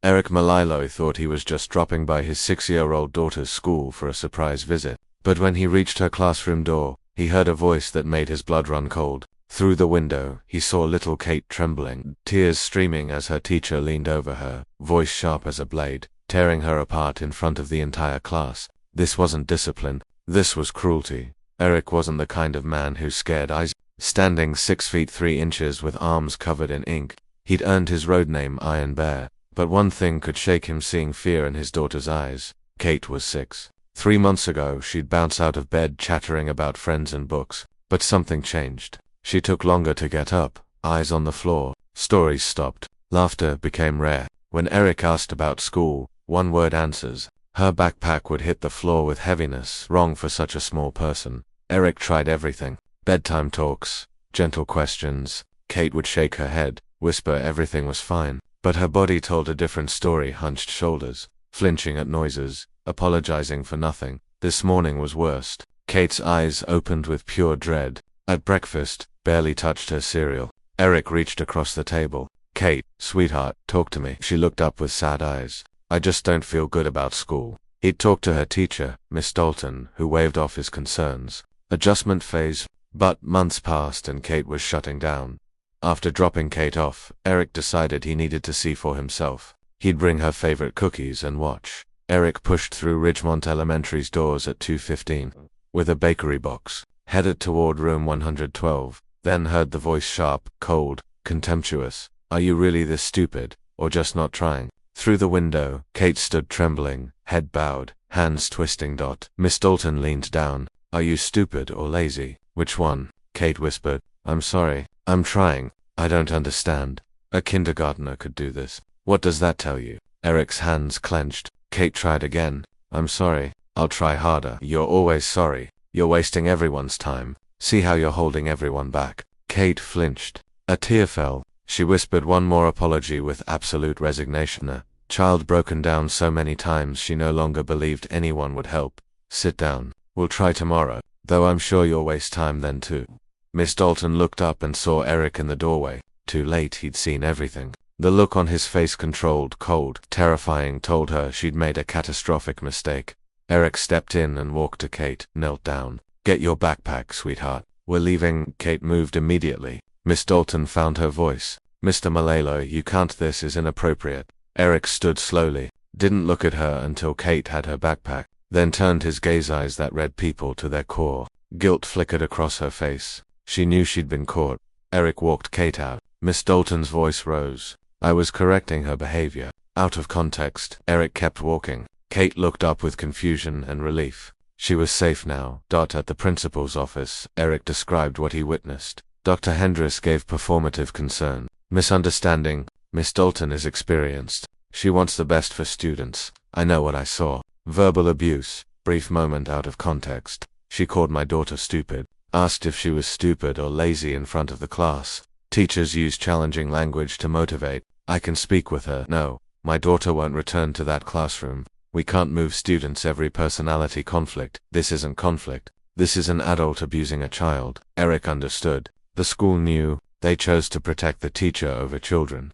Eric Malilo thought he was just dropping by his 6-year-old daughter's school for a surprise visit. But when he reached her classroom door, he heard a voice that made his blood run cold. Through the window, he saw little Kate trembling, tears streaming as her teacher leaned over her, voice sharp as a blade, tearing her apart in front of the entire class. This wasn't discipline. This was cruelty. Eric wasn't the kind of man who scared eyes. Standing 6 feet 3 inches with arms covered in ink, he'd earned his road name Iron Bear. But one thing could shake him, seeing fear in his daughter's eyes. Kate was 6. 3 months ago, she'd bounce out of bed chattering about friends and books. But something changed. She took longer to get up, eyes on the floor. Stories stopped. Laughter became rare. When Eric asked about school, one-word answers. Her backpack would hit the floor with heaviness, wrong for such a small person. Eric tried everything. Bedtime talks, gentle questions. Kate would shake her head, whisper everything was fine. But her body told a different story. Hunched shoulders, flinching at noises, apologizing for nothing. This morning was worst. Kate's eyes opened with pure dread. At breakfast, barely touched her cereal. Eric reached across the table. Kate, sweetheart, talk to me. She looked up with sad eyes. I just don't feel good about school. He'd talked to her teacher, Miss Dalton, who waved off his concerns. Adjustment phase. But months passed and Kate was shutting down. After dropping Kate off, Eric decided he needed to see for himself. He'd bring her favorite cookies and watch. Eric pushed through Ridgemont Elementary's doors at 2:15. With a bakery box, headed toward room 112, then heard the voice sharp, cold, contemptuous. Are you really this stupid, or just not trying? Through the window, Kate stood trembling, head bowed, hands twisting. Miss Dalton leaned down. Are you stupid or lazy? Which one? Kate whispered. I'm sorry. I'm trying. I don't understand. A kindergartner could do this. What does that tell you? Eric's hands clenched. Kate tried again. I'm sorry. I'll try harder. You're always sorry. You're wasting everyone's time. See how you're holding everyone back. Kate flinched. A tear fell. She whispered one more apology with absolute resignation. A child broken down so many times she no longer believed anyone would help. Sit down. We'll try tomorrow. Though I'm sure you'll waste time then too. Miss Dalton looked up and saw Eric in the doorway. Too late, he'd seen everything. The look on his face, controlled, cold, terrifying, told her she'd made a catastrophic mistake. Eric stepped in and walked to Kate, knelt down. Get your backpack, sweetheart. We're leaving. Kate moved immediately. Miss Dalton found her voice. Mr. Malalo, you can't. This is inappropriate. Eric stood slowly, didn't look at her until Kate had her backpack, then turned his gaze, eyes that read people to their core. Guilt flickered across her face. She knew she'd been caught. Eric walked Kate out. Miss Dalton's voice rose. I was correcting her behavior. Out of context. Eric kept walking. Kate looked up with confusion and relief. She was safe now. At the principal's office, Eric described what he witnessed. Dr. Hendris gave performative concern. Misunderstanding. Miss Dalton is experienced. She wants the best for students. I know what I saw. Verbal abuse. Brief moment out of context. She called my daughter stupid. Asked if she was stupid or lazy in front of the class. Teachers use challenging language to motivate. I can speak with her. No, my daughter won't return to that classroom. We can't move students. Every personality conflict. This isn't conflict. This is an adult abusing a child. Eric understood. The school knew. They chose to protect the teacher over children.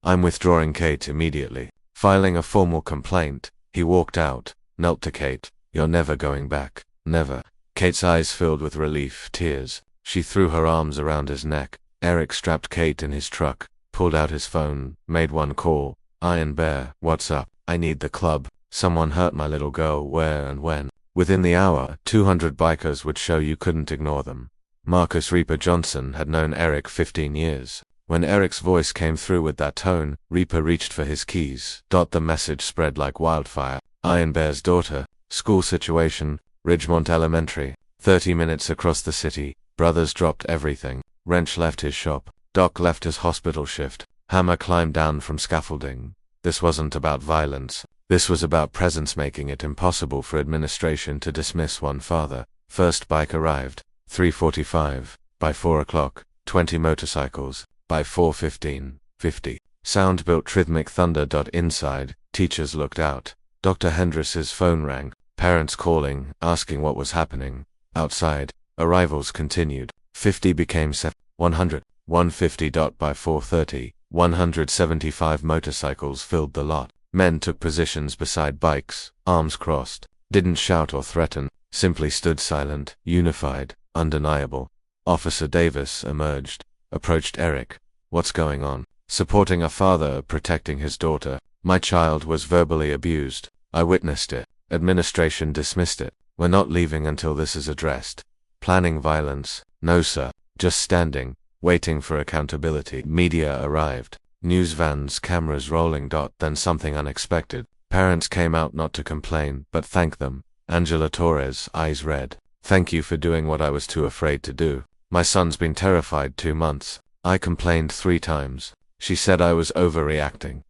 I'm withdrawing Kate immediately. Filing a formal complaint, he walked out, knelt to Kate. You're never going back. Never. Kate's eyes filled with relief, tears. She threw her arms around his neck. Eric strapped Kate in his truck, pulled out his phone, made one call. Iron Bear, what's up? I need the club. Someone hurt my little girl. Where and when? Within the hour, 200 bikers would show. You couldn't ignore them. Marcus Reaper Johnson had known Eric 15 years. When Eric's voice came through with that tone, Reaper reached for his keys. The message spread like wildfire. Iron Bear's daughter. School situation. Ridgemont Elementary. 30 minutes across the city. Brothers dropped everything. Wrench left his shop. Doc left his hospital shift. Hammer climbed down from scaffolding. This wasn't about violence. This was about presence, making it impossible for administration to dismiss one father. First bike arrived. 3:45. By 4 o'clock, 20 motorcycles. By 4:15, 50. Sound built rhythmic thunder. Inside, teachers looked out. Dr. Hendris's phone rang. Parents calling, asking what was happening. Outside, arrivals continued. 50 became 100, 150. By 4:30, 175 motorcycles filled the lot. Men took positions beside bikes, arms crossed, didn't shout or threaten, simply stood silent, unified, undeniable. Officer Davis emerged, approached Eric. What's going on? Supporting a father, protecting his daughter. My child was verbally abused. I witnessed it. Administration dismissed it. We're not leaving until this is addressed. Planning violence? No sir. Just standing, waiting for accountability. Media arrived. News vans, cameras rolling. Then something unexpected. Parents came out not to complain, but thank them. Angela Torres, eyes red. Thank you for doing what I was too afraid to do. My son's been terrified 2 months. I complained 3 times. She said I was overreacting.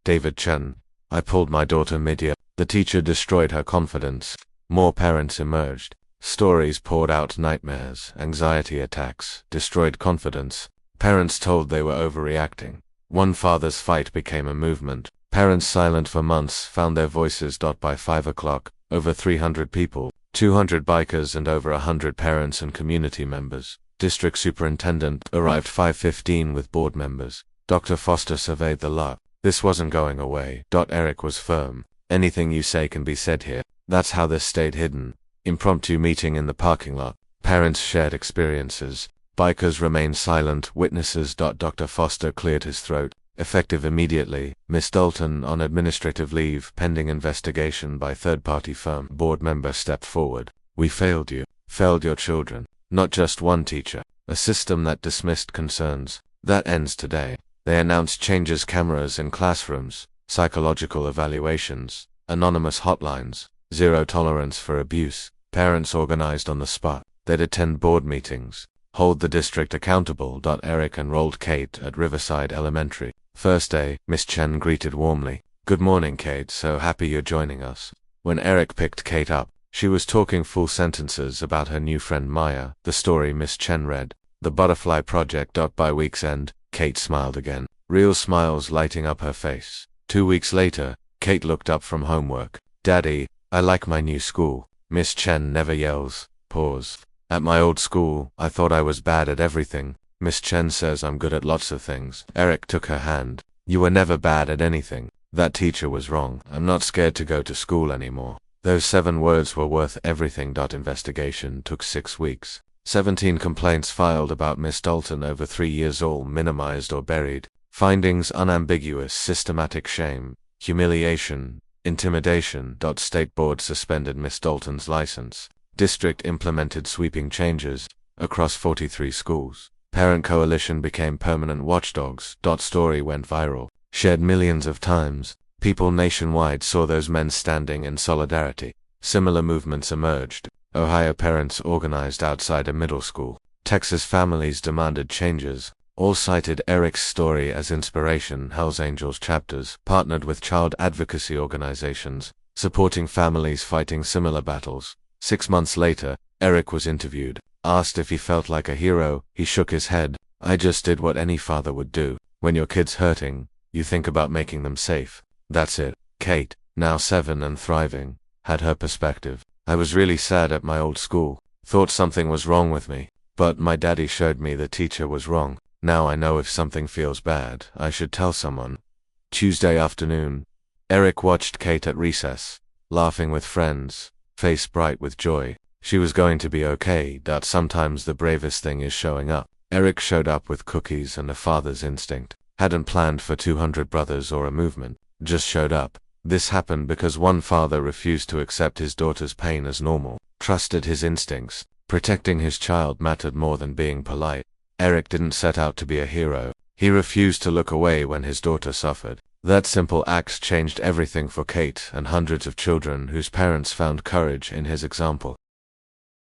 David Chen. I pulled my daughter mid-year. The teacher destroyed her confidence. More parents emerged. Stories poured out, nightmares, anxiety attacks, destroyed confidence. Parents told they were overreacting. One father's fight became a movement. Parents silent for months found their voices. By 5 o'clock, over 300 people, 200 bikers and over 100 parents and community members. District superintendent arrived 5:15 with board members. Dr. Foster surveyed the lot. This wasn't going away. Eric was firm. Anything you say can be said here. That's how this stayed hidden. Impromptu meeting in the parking lot. Parents shared experiences. Bikers remained silent. Witnesses. Dr. Foster cleared his throat. Effective immediately. Miss Dalton on administrative leave pending investigation by third-party firm. Board member stepped forward. We failed you. Failed your children. Not just one teacher. A system that dismissed concerns. That ends today. They announced changes: cameras in classrooms, psychological evaluations, anonymous hotlines, zero tolerance for abuse. Parents organized on the spot. They'd attend board meetings, hold the district accountable. Eric enrolled Kate at Riverside Elementary. First day, Miss Chen greeted warmly. Good morning, Kate, so happy you're joining us. When Eric picked Kate up, she was talking full sentences about her new friend Maya, the story Miss Chen read. The Butterfly Project. By week's end, Kate smiled again, real smiles lighting up her face. 2 weeks later, Kate looked up from homework. Daddy, I like my new school. Miss Chen never yells. Pause. At my old school, I thought I was bad at everything. Miss Chen says I'm good at lots of things. Eric took her hand. You were never bad at anything. That teacher was wrong. I'm not scared to go to school anymore. Those 7 words were worth everything. Investigation took 6 weeks. 17 complaints filed about Miss Dalton, over 3 years old, minimized or buried. Findings unambiguous: systematic shame, humiliation, intimidation. State board suspended Miss Dalton's license. District implemented sweeping changes across 43 schools. Parent coalition became permanent watchdogs. Story went viral, shared millions of times. People nationwide saw those men standing in solidarity. Similar movements emerged. Ohio parents organized outside a middle school. Texas families demanded changes. All cited Eric's story as inspiration. Hells Angels chapters partnered with child advocacy organizations, supporting families fighting similar battles. 6 months later, Eric was interviewed. Asked if he felt like a hero, he shook his head. I just did what any father would do. When your kid's hurting, you think about making them safe. That's it. Kate, now 7 and thriving, had her perspective. I was really sad at my old school. Thought something was wrong with me. But my daddy showed me the teacher was wrong. Now I know if something feels bad, I should tell someone. Tuesday afternoon. Eric watched Kate at recess, laughing with friends, face bright with joy. She was going to be okay. Sometimes the bravest thing is showing up. Eric showed up with cookies and a father's instinct. Hadn't planned for 200 brothers or a movement. Just showed up. This happened because one father refused to accept his daughter's pain as normal, trusted his instincts. Protecting his child mattered more than being polite. Eric didn't set out to be a hero. He refused to look away when his daughter suffered. That simple act changed everything for Kate and hundreds of children whose parents found courage in his example.